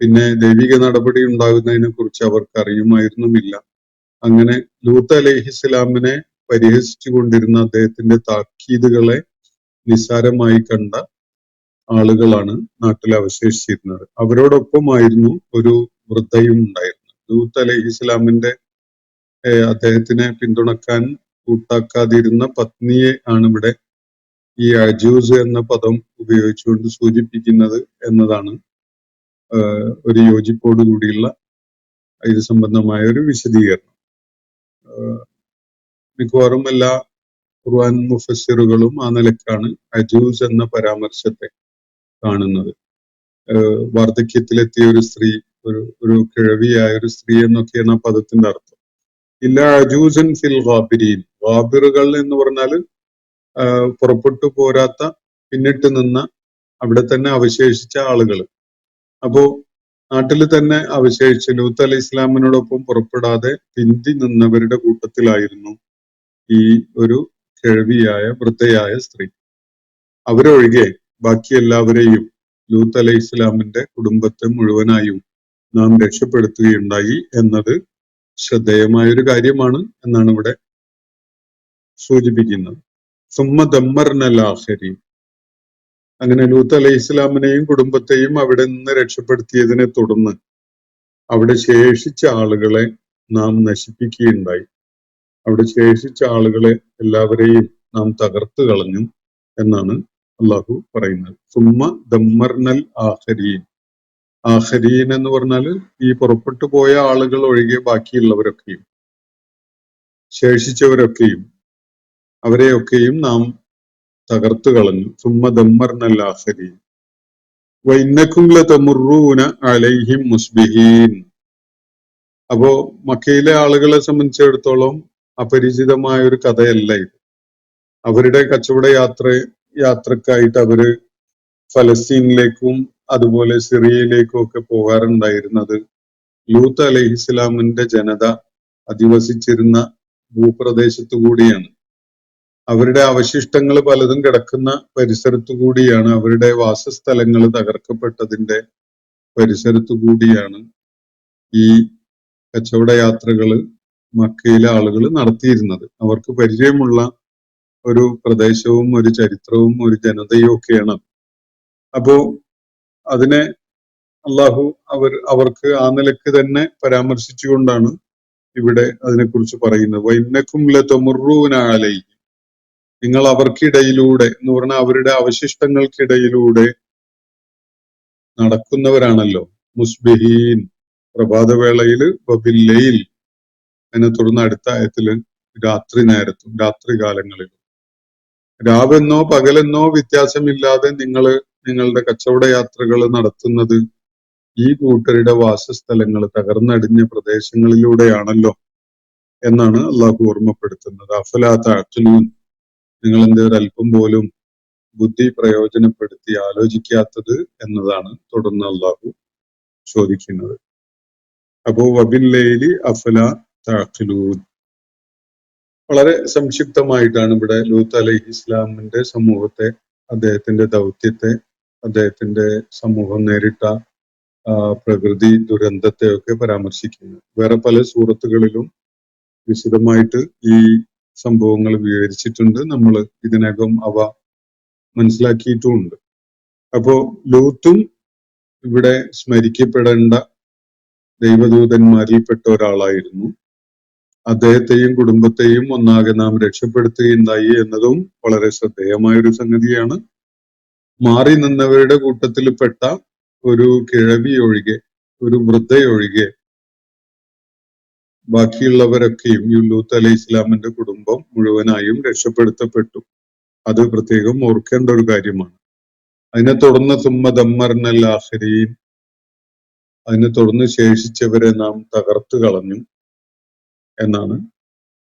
C: പിന്നെ ദൈവിക നടപടി ഉണ്ടാകുന്നതിനെ കുറിച്ച് അവർക്ക് അറിയുമായിരുന്നുമില്ല. അങ്ങനെ ലൂത്ത് അലൈഹി ഇസ്ലാമിനെ പരിഹസിച്ചു കൊണ്ടിരുന്ന അദ്ദേഹത്തിന്റെ താക്കീതുകളെ നിസ്സാരമായി കണ്ട ആളുകളാണ് നാട്ടിൽ അവശേഷിച്ചിരുന്നത്. അവരോടൊപ്പമായിരുന്നു ഒരു വൃദ്ധയും ഉണ്ടായിരുന്നത്. ലൂത്ത് അലൈഹി ഇസ്ലാമിന്റെ അദ്ദേഹത്തിനെ പിന്തുണക്കാൻ കൂട്ടാക്കാതിരുന്ന പത്നിയെ ആണ് ഇവിടെ ഈ അജൂസ് എന്ന പദം ഉപയോഗിച്ചുകൊണ്ട് സൂചിപ്പിക്കുന്നത് എന്നതാണ് ഒരു യോജിപ്പോടുകൂടിയുള്ള ഇത് സംബന്ധമായ ഒരു വിശദീകരണം. മിക്കവാറും എല്ലാ ഖുർആൻ മുഫസ്സിറുകളും ആ നിലക്കാണ് അജൂസ് എന്ന പരാമർശത്തെ കാണുന്നത്. വാർദ്ധക്യത്തിലെത്തിയ ഒരു സ്ത്രീ, ഒരു കിഴവിയായ ഒരു സ്ത്രീ എന്നൊക്കെയാണ് ആ പദത്തിന്റെ അർത്ഥം. ഇല്ല അജൂസൻ ഫിൽ ഗാബിരീൻ, ഗാബിറുകൾ എന്ന് പറഞ്ഞാൽ പുറപ്പെട്ടു പോരാത്ത, പിന്നിട്ട് നിന്ന, അവിടെ തന്നെ അവശേഷിച്ച ആളുകൾ. അപ്പോ നാട്ടിൽ തന്നെ അവശേഷിച്ച ലൂത്ത് അലൈഹി ഇസ്ലാമിനോടൊപ്പം പുറപ്പെടാതെ പിന്തി നിന്നവരുടെ കൂട്ടത്തിലായിരുന്നു ഈ ഒരു കിഴവിയായ വൃദ്ധയായ സ്ത്രീ. അവരൊഴികെ ബാക്കി എല്ലാവരെയും ലൂത്ത് അലൈഹി ഇസ്ലാമിന്റെ കുടുംബത്തെ മുഴുവനായും നാം രക്ഷപ്പെടുത്തുകയുണ്ടായി എന്നത് ശ്രദ്ധേയമായൊരു കാര്യമാണ് എന്നാണ് ഇവിടെ സൂചിപ്പിക്കുന്നത്. സുമ്മ ദമ്മർനൽ ആഖിരീൻ, അങ്ങനെ ലൂത്ത് അലൈഹി ഇസ്ലാമിനെയും കുടുംബത്തെയും അവിടെ നിന്ന് രക്ഷപ്പെടുത്തിയതിനെ തുടർന്ന് അവിടെ ശേഷിച്ച ആളുകളെ നാം നശിപ്പിക്കുകയുണ്ടായി. അവിടെ ശേഷിച്ച ആളുകളെ എല്ലാവരെയും നാം തകർത്ത് കളഞ്ഞു എന്നാണ് അള്ളാഹു പറയുന്നത്. സുമ്മ ദമ്മർനൽ ആഖിരീൻ, ആഖിരീൻ എന്ന് പറഞ്ഞാൽ ഈ പുറപ്പെട്ടു പോയ ആളുകൾ ഒഴികെ ബാക്കിയുള്ളവരൊക്കെയും ശേഷിച്ചവരൊക്കെയും അവരെയൊക്കെയും നാം തകർത്തു കളഞ്ഞു. സുമ്മ ദമ്മർനൽ ആഖിരീൻ വഇന്നകും ലതമുറൂന അലൈഹിം മുസ്ബിഹീൻ. അപ്പോ മക്കയിലെ ആളുകളെ സംബന്ധിച്ചിടത്തോളം അപരിചിതമായ ഒരു കഥയല്ല ഇത്. അവരുടെ കച്ചവട യാത്രക്കായിട്ട് അവര് ഫലസ്തീനിലേക്കും അതുപോലെ സിറിയയിലേക്കും ഒക്കെ പോകാറുണ്ടായിരുന്നത് ലൂത്ത് അലൈഹി ഇസ്ലാമിന്റെ ജനത അധിവസിച്ചിരുന്ന ഭൂപ്രദേശത്തു കൂടിയാണ്. അവരുടെ അവശിഷ്ടങ്ങൾ പലതും കിടക്കുന്ന പരിസരത്തു കൂടിയാണ്, അവരുടെ വാസസ്ഥലങ്ങൾ തകർക്കപ്പെട്ടതിന്റെ പരിസരത്തു കൂടിയാണ് ഈ കച്ചവട യാത്രകള് മക്കയിലെ ആളുകൾ നടത്തിയിരുന്നത്. അവർക്ക് പരിചയമുള്ള ഒരു പ്രദേശവും ഒരു ചരിത്രവും ഒരു ജനതയും ഒക്കെയാണ്. അപ്പോ അതിനെ അള്ളാഹു അവർക്ക് ആ നിലക്ക് തന്നെ പരാമർശിച്ചുകൊണ്ടാണ് ഇവിടെ അതിനെക്കുറിച്ച് പറയുന്നത്. വൈന്നക്കും ലതമുറൂന അലൈഹി, നിങ്ങൾ അവർക്കിടയിലൂടെ എന്ന് പറഞ്ഞാൽ അവരുടെ അവശിഷ്ടങ്ങൾക്കിടയിലൂടെ നടക്കുന്നവരാണല്ലോ. മുസ്ബിഹീൻ, പ്രഭാതവേളയില്, വബില്ലയിൽ, അതിനെ തുടർന്ന് അടുത്ത ആയത്തില് രാത്രി നേരത്തും രാത്രി കാലങ്ങളിലും. രാവെന്നോ പകലെന്നോ വ്യത്യാസമില്ലാതെ നിങ്ങളുടെ കച്ചവട യാത്രകൾ നടത്തുന്നത് ഈ കൂട്ടരുടെ വാസസ്ഥലങ്ങൾ തകർന്നടിഞ്ഞ പ്രദേശങ്ങളിലൂടെയാണല്ലോ എന്നാണ് അള്ളാഹു ഓർമ്മപ്പെടുത്തുന്നത്. അഫലാ തഅഖിലൂൻ, നിങ്ങൾ എന്തേ ഒരല്പം പോലും ബുദ്ധി പ്രയോജനപ്പെടുത്തി ആലോചിക്കാത്തത് എന്നതാണ് തുടർന്ന് അള്ളാഹു ചോദിക്കുന്നത്. അപ്പോ വബില്ലൈലി അഫലാ തഅഖിലൂൻ, വളരെ സംക്ഷിപ്തമായിട്ടാണ് ഇവിടെ ലൂത്ത് അലൈഹി ഇസ്ലാമിന്റെ സമൂഹത്തെ, അദ്ദേഹത്തിന്റെ ദൗത്യത്തെ, അദ്ദേഹത്തിന്റെ സമൂഹം നേരിട്ട പ്രകൃതി ദുരന്തത്തെയൊക്കെ പരാമർശിക്കുന്നത്. വേറെ പല സൂറത്തുകളിലും വിശദമായിട്ട് ഈ സംഭവങ്ങൾ വിവരിച്ചിട്ടുണ്ട്. നമ്മൾ ഇതിനകം അവ മനസ്സിലാക്കിയിട്ടുമുണ്ട്. അപ്പോ ലൂത്തും ഇവിടെ സ്മരിക്കപ്പെടേണ്ട ദൈവദൂതന്മാരിൽപ്പെട്ട ഒരാളായിരുന്നു. അദ്ദേഹത്തെയും കുടുംബത്തെയും ഒന്നാകെ നാം രക്ഷപ്പെടുത്തുകയുണ്ടായി എന്നതും വളരെ ശ്രദ്ധേയമായ ഒരു സംഗതിയാണ്. മാറി നിന്നവരുടെ കൂട്ടത്തിൽപ്പെട്ട ഒരു കിഴവി ഒഴികെ, ഒരു വൃദ്ധയൊഴികെ ബാക്കിയുള്ളവരൊക്കെയും ലൂത്ത് അലൈഹി ഇസ്ലാമിന്റെ കുടുംബം മുഴുവനായും രക്ഷപ്പെടുത്തപ്പെട്ടു. അത് പ്രത്യേകം ഓർക്കേണ്ട ഒരു കാര്യമാണ്. അതിനെ തുടർന്ന് സുമ്മ ദമ്മർനൽ ആഖിരീൻ, അതിനെ തുടർന്ന് ശേഷിച്ചവരെ നാം തകർത്തു കളഞ്ഞു എന്നാണ്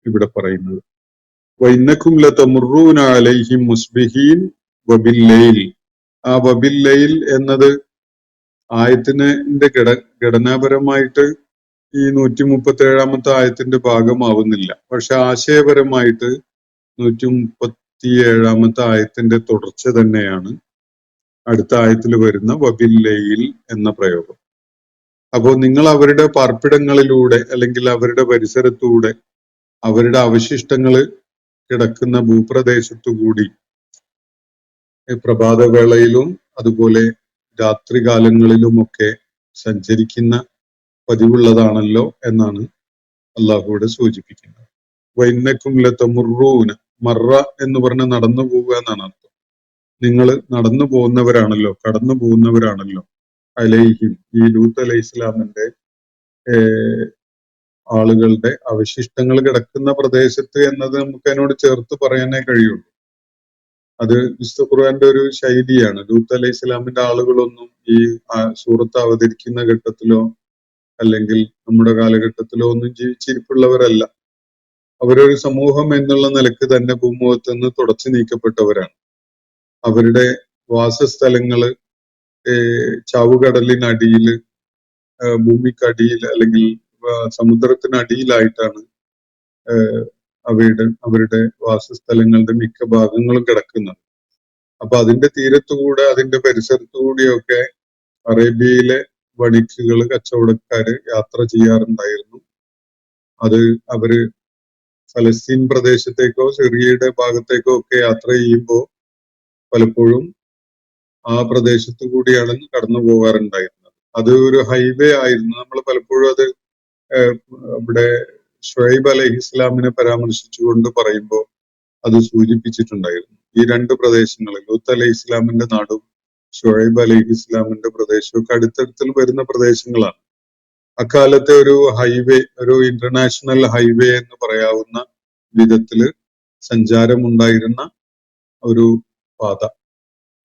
C: ഇവിടെ പറയുന്നത്. വൈന്നക്കും ലതമുറൂന അലൈഹിം മുസ്ബിഹീൻ വബില്ലൈൽ. ആ വബില്ലൈൽ എന്നത് ആയത്തിന്റെ ഘടനാപരമായിട്ട് ഈ 137-ാമത്തെ ആയത്തിന്റെ ഭാഗമാവുന്നില്ല. പക്ഷെ ആശയപരമായിട്ട് 137-ാമത്തെ ആയത്തിന്റെ തുടർച്ച തന്നെയാണ് അടുത്ത ആയത്തിൽ വരുന്ന വബില്ലൈൽ എന്ന പ്രയോഗം. അപ്പോൾ നിങ്ങൾ അവരുടെ പാർപ്പിടങ്ങളിലൂടെ അല്ലെങ്കിൽ അവരുടെ പരിസരത്തൂടെ, അവരുടെ അവശിഷ്ടങ്ങൾ കിടക്കുന്ന ഭൂപ്രദേശത്തുകൂടി പ്രഭാതവേളയിലും അതുപോലെ രാത്രികാലങ്ങളിലുമൊക്കെ സഞ്ചരിക്കുന്ന പതിവുള്ളതാണല്ലോ എന്നാണ് അള്ളാഹുവിടെ സൂചിപ്പിക്കുന്നത്. വൈന്നക്കും ലതമുറൂന, മറ എന്ന് പറഞ്ഞ നടന്നു പോവുക എന്നാണ് അർത്ഥം. നിങ്ങൾ നടന്നു പോകുന്നവരാണല്ലോ, കടന്നു പോകുന്നവരാണല്ലോ. അലൈഹിം, ഈ ലൂത്ത് അലൈഹി ഇസ്ലാമിന്റെ ആളുകളുടെ അവശിഷ്ടങ്ങൾ കിടക്കുന്ന പ്രദേശത്ത് എന്നത് നമുക്ക് അതിനോട് ചേർത്ത് പറയാനേ കഴിയുള്ളൂ. അത് വിശുദ്ധ ഖുർആന്റെ ഒരു ശൈലിയാണ്. ലൂത്ത് അലൈഹി ഇസ്ലാമിന്റെ ആളുകളൊന്നും ഈ സൂറത്ത് അവതരിക്കുന്ന ഘട്ടത്തിലോ അല്ലെങ്കിൽ നമ്മുടെ കാലഘട്ടത്തിലോ ഒന്നും ജീവിച്ചിരിപ്പുള്ളവരല്ല. അവരൊരു സമൂഹം എന്നുള്ള നിലക്ക് തന്നെ ഭൂമുഖത്ത് നിന്ന് തുടച്ചു നീക്കപ്പെട്ടവരാണ്. അവരുടെ വാസസ്ഥലങ്ങള് ചാവുകടലിനടിയില്, ഭൂമിക്കടിയിൽ അല്ലെങ്കിൽ സമുദ്രത്തിനടിയിലായിട്ടാണ് അവരുടെ വാസസ്ഥലങ്ങളുടെ മിക്ക ഭാഗങ്ങളും കിടക്കുന്നത്. അപ്പൊ അതിന്റെ തീരത്തുകൂടെ അതിന്റെ പരിസരത്തുകൂടിയൊക്കെ അറേബ്യയിലെ വണിക്കുകള്, കച്ചവടക്കാര് യാത്ര ചെയ്യാറുണ്ടായിരുന്നു. അത് അവര് ഫലസ്തീൻ പ്രദേശത്തേക്കോ സിറിയയുടെ ഭാഗത്തേക്കോ ഒക്കെ യാത്ര ചെയ്യുമ്പോൾ പലപ്പോഴും ആ പ്രദേശത്തു കൂടിയാണ് കടന്നു പോകാറുണ്ടായിരുന്നത്. അത് ഒരു ഹൈവേ ആയിരുന്നു. നമ്മൾ പലപ്പോഴും അത് ഇവിടെ ഷുഐബ് അലൈഹി ഇസ്ലാമിനെ പരാമർശിച്ചുകൊണ്ട് പറയുമ്പോൾ അത് സൂചിപ്പിച്ചിട്ടുണ്ടായിരുന്നു. ഈ രണ്ട് പ്രദേശങ്ങളിൽ, ലൂത്ത് അലൈഹി ഇസ്ലാമിന്റെ നാടും ഷുഐബ് അലൈഹി ഇസ്ലാമിന്റെ പ്രദേശമൊക്കെ അടുത്തടുത്തിൽ വരുന്ന പ്രദേശങ്ങളാണ്. അക്കാലത്തെ ഒരു ഹൈവേ, ഒരു ഇന്റർനാഷണൽ ഹൈവേ എന്ന് പറയാവുന്ന വിധത്തില് സഞ്ചാരമുണ്ടായിരുന്ന ഒരു പാത.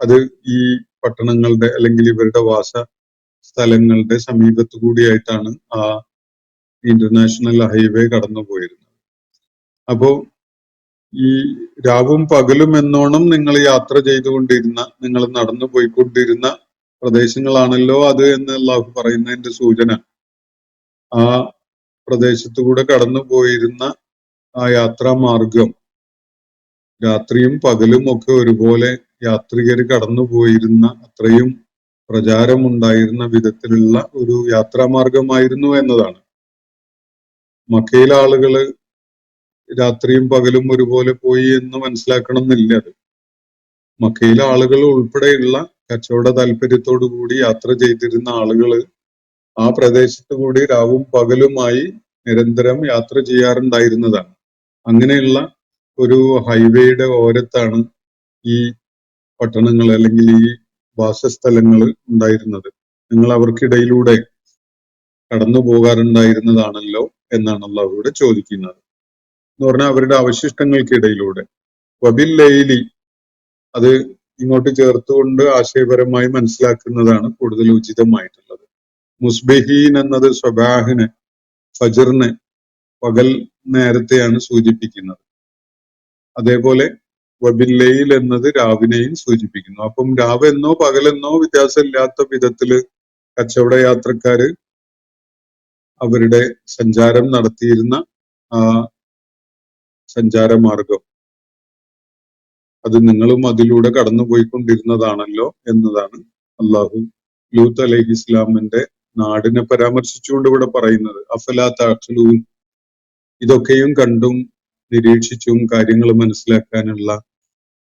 C: അത് ഈ പട്ടണങ്ങളുടെ അല്ലെങ്കിൽ ഇവരുടെ വാസ സ്ഥലങ്ങളുടെ സമീപത്തു കൂടിയായിട്ടാണ് ആ ഇന്റർനാഷണൽ ഹൈവേ കടന്നുപോയിരുന്നത്. അപ്പോ ഈ രാവും പകലും എന്നോണം നിങ്ങൾ യാത്ര ചെയ്തുകൊണ്ടിരുന്ന, നിങ്ങൾ നടന്നു പോയിക്കൊണ്ടിരുന്ന പ്രദേശങ്ങളാണല്ലോ അത് എന്ന് അല്ലാഹു പറയുന്നതിന്റെ സൂചന ആ പ്രദേശത്തുകൂടെ കടന്നു പോയിരുന്ന ആ യാത്രാമാർഗം രാത്രിയും പകലും ഒക്കെ ഒരുപോലെ യാത്രികർ കടന്നു പോയിരുന്ന, അത്രയും പ്രചാരമുണ്ടായിരുന്ന വിധത്തിലുള്ള ഒരു യാത്രാമാർഗമായിരുന്നു എന്നതാണ്. മക്കയിലെ ആളുകള് രാത്രിയും പകലും ഒരുപോലെ പോയി എന്ന് മനസ്സിലാക്കണം എന്നില്ല. അത് മക്കയിലെ ആളുകൾ ഉൾപ്പെടെയുള്ള കച്ചവട താല്പര്യത്തോടു കൂടി യാത്ര ചെയ്തിരുന്ന ആളുകള് ആ പ്രദേശത്ത് കൂടി രാവും പകലുമായി നിരന്തരം യാത്ര ചെയ്യാറുണ്ടായിരുന്നതാണ്. അങ്ങനെയുള്ള ഒരു ഹൈവേയുടെ ഓരത്താണ് ഈ പട്ടണങ്ങൾ അല്ലെങ്കിൽ ഈ വാസസ്ഥലങ്ങൾ ഉണ്ടായിരുന്നത്. നിങ്ങൾ അവർക്കിടയിലൂടെ കടന്നു പോകാറുണ്ടായിരുന്നതാണല്ലോ എന്നാണ് അള്ളാഹുവിടെ ചോദിക്കുന്നത്. എന്ന് പറഞ്ഞാൽ അവരുടെ അവശിഷ്ടങ്ങൾക്കിടയിലൂടെ. വബിൽ ലൈലി, അത് ഇങ്ങോട്ട് ചേർത്തുകൊണ്ട് ആശയപരമായി മനസ്സിലാക്കുന്നതാണ് കൂടുതൽ ഉചിതമായിട്ടുള്ളത്. മുസ്ബിഹീൻ എന്നത് സ്വബാഹിനെ, ഫജറിനെ, പകൽ നേരത്തെയാണ് സൂചിപ്പിക്കുന്നത്. അതേപോലെ വബില്ലയിൽ എന്നത് രാവിനെയും സൂചിപ്പിക്കുന്നു. അപ്പം രാവെന്നോ പകലെന്നോ വ്യത്യാസമില്ലാത്ത വിധത്തില് കച്ചവട യാത്രക്കാര് അവരുടെ സഞ്ചാരം നടത്തിയിരുന്ന ആ സഞ്ചാരമാർഗം അത് നിങ്ങളും അതിലൂടെ കടന്നുപോയിക്കൊണ്ടിരുന്നതാണല്ലോ എന്നതാണ് അള്ളാഹു ലൂത്ത് അലൈഹി ഇസ്ലാമിന്റെ നാടിനെ പരാമർശിച്ചുകൊണ്ട് ഇവിടെ പറയുന്നത്. അഫലാ തഅഖിലൂൻ, ഇതൊക്കെയും കണ്ടും നിരീക്ഷിച്ചും കാര്യങ്ങൾ മനസ്സിലാക്കാനുള്ള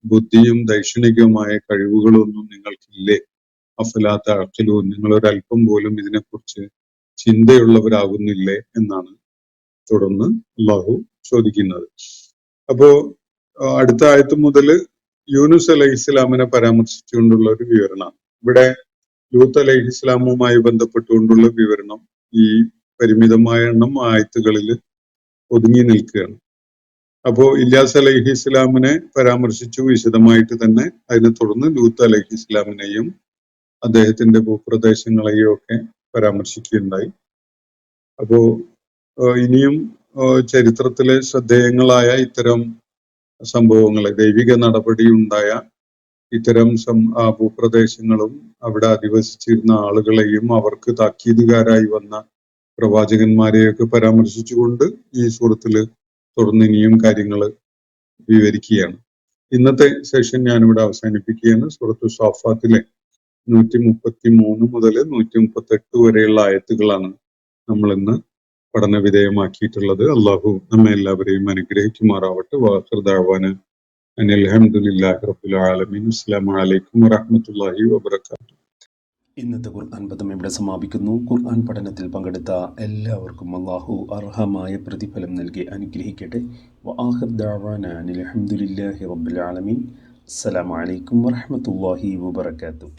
C: ബുദ്ധിയും ദൈക്ഷണികവുമായ കഴിവുകളൊന്നും നിങ്ങൾക്കില്ലേ? അഫലാ തഅഖിലൂൻ, നിങ്ങൾ ഒരല്പം പോലും ഇതിനെക്കുറിച്ച് ചിന്തയുള്ളവരാകുന്നില്ലേ എന്നാണ് തുടർന്ന് അള്ളാഹു ചോദിക്കുന്നത്. അപ്പോ അടുത്ത ആയത്ത് മുതൽ യൂനുസ് അലൈഹി ഇസ്ലാമിനെ പരാമർശിച്ചുകൊണ്ടുള്ള ഒരു വിവരണമാണ്. ഇവിടെ ലൂത്ത് അലൈഹി ഇസ്ലാമുമായി ബന്ധപ്പെട്ടുകൊണ്ടുള്ള വിവരണം ഈ പരിമിതമായ എണ്ണം ആയത്തുകളിൽ ഒതുങ്ങി നിൽക്കുകയാണ്. അപ്പോ ഇല്യാസ് അലൈഹി ഇസ്ലാമിനെ പരാമർശിച്ചു വിശദമായിട്ട് തന്നെ. അതിനെ തുടർന്ന് ലൂത്ത് അലൈഹി ഇസ്ലാമിനെയും അദ്ദേഹത്തിന്റെ ഭൂപ്രദേശങ്ങളെയും ഒക്കെ പരാമർശിക്കുകയുണ്ടായി. അപ്പോ ഇനിയും ചരിത്രത്തിലെ ശ്രദ്ധേയങ്ങളായ ഇത്തരം സംഭവങ്ങളെ, ദൈവിക നടപടി ഉണ്ടായ ഇത്തരം ഭൂപ്രദേശങ്ങളും അവിടെ അധിവസിച്ചിരുന്ന ആളുകളെയും അവർക്ക് താക്കീതുകാരായി വന്ന പ്രവാചകന്മാരെയൊക്കെ പരാമർശിച്ചുകൊണ്ട് ഈ സൂറത്തില് തുടർന്ന് ഇനിയും കാര്യങ്ങൾ വിവരിക്കുകയാണ്. ഇന്നത്തെ സെഷൻ ഞാനിവിടെ അവസാനിപ്പിക്കുകയാണ്. സൂറത്തു സ്വാഫാത്തിലെ 133 മുതൽ 138 വരെയുള്ള ആയത്തുകളാണ് നമ്മൾ ഇന്ന് പഠന വിധേയമാക്കിയിട്ടുള്ളത്. അള്ളാഹു നമ്മെ എല്ലാവരെയും അനുഗ്രഹിക്കുമാറാവട്ടെ. വാഖിർ ദഅവാന അനിൽ ഹംദുലില്ലാഹി റബ്ബിൽ ആലമീൻ. അസ്സലാമു അലൈക്കും വറഹ്മത്തുള്ളാഹി വബറകാതുഹു.
B: ഇന്നത്തെ ഖുർആൻ പദം ഇവിടെ സമാപിക്കുന്നു. ഖുർആൻ പഠനത്തിൽ പങ്കെടുത്ത എല്ലാവർക്കും അള്ളാഹു അർഹമായ പ്രതിഫലം നൽകി അനുഗ്രഹിക്കട്ടെ. വആഖിർ ദഅവാന അനിൽ ഹംദുലില്ലാഹി റബ്ബിൽ ആലമീൻ. അസ്സലാമു അലൈക്കും വറഹ്മത്തുള്ളാഹി വബറകാതുഹു.